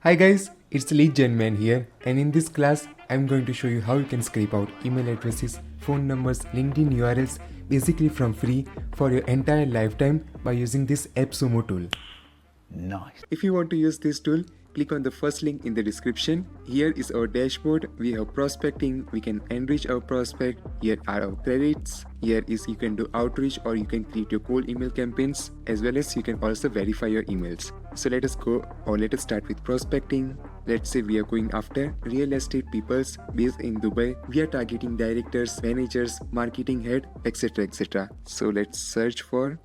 Hi guys, it's Lead Gen Man here, and in this class I'm going to show you how you can scrape out email addresses, phone numbers, LinkedIn URLs basically from free for your entire lifetime by using this AppSumo tool. Nice. If you want to use this tool, click on the first link in the description. Here is our dashboard. We have prospecting. We can enrich our prospect. Here are our credits. Here is you can do outreach or you can create your cold email campaigns, as well as you can also verify your emails. So let us go, or let us start with prospecting. Let's say we are going after real estate peoples based in Dubai. We are targeting directors, managers, marketing head, etc. etc. So let's search for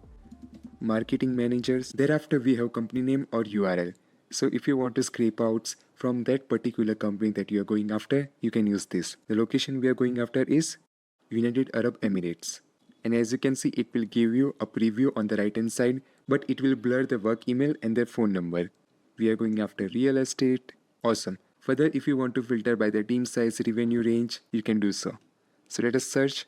marketing managers. Thereafter we have company name or URL. So if you want to scrape outs from that particular company that you are going after, you can use this. The location we are going after is United Arab Emirates. And as you can see, it will give you a preview on the right hand side, but it will blur the work email and their phone number. We are going after real estate. Awesome. Further, if you want to filter by the team size, revenue range, you can do so. So let us search,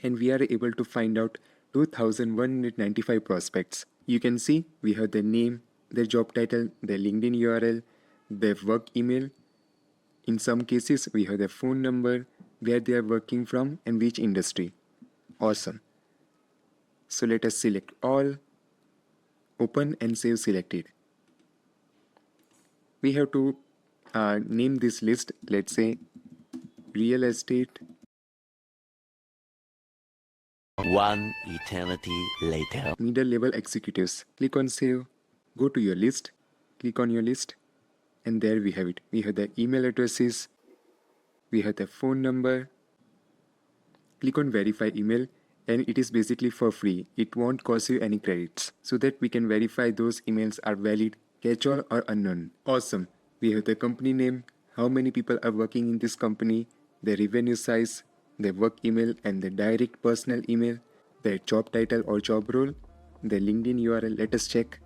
and we are able to find out 2195 prospects. You can see we have their name, their job title, their LinkedIn URL, their work email. In some cases, we have their phone number, where they are working from, and which industry. Awesome. So let us select all, open and save selected. We have to name this list, let's say real estate. One eternity later. Middle level executives. Click on save, go to your list, click on your list, and there we have it. We have the email addresses, we have the phone number. Click on verify email, and it is basically for free. It won't cost you any credits, so that we can verify those emails are valid, catch-all or unknown. Awesome. We have the company name, how many people are working in this company, their revenue size, their work email and their direct personal email, their job title or job role, their LinkedIn URL. Let us check.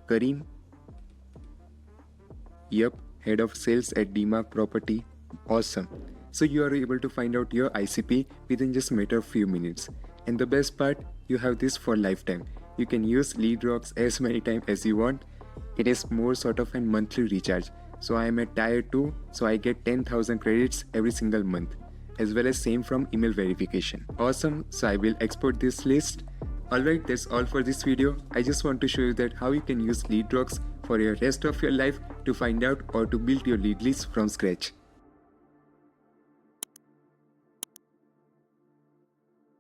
Kareem. Yup, head of sales at DMARC Property. Awesome. So you are able to find out your ICP within just a matter of few minutes. And the best part, you have this for lifetime. You can use LeadRocks as many times as you want. It is more sort of a monthly recharge. So I am at tier 2, so I get 10,000 credits every single month, as well as same from email verification. Awesome. So I will export this list. Alright, that's all for this video. I just want to show you that how you can use LeadRocks for your rest of your life to find out or to build your lead list from scratch.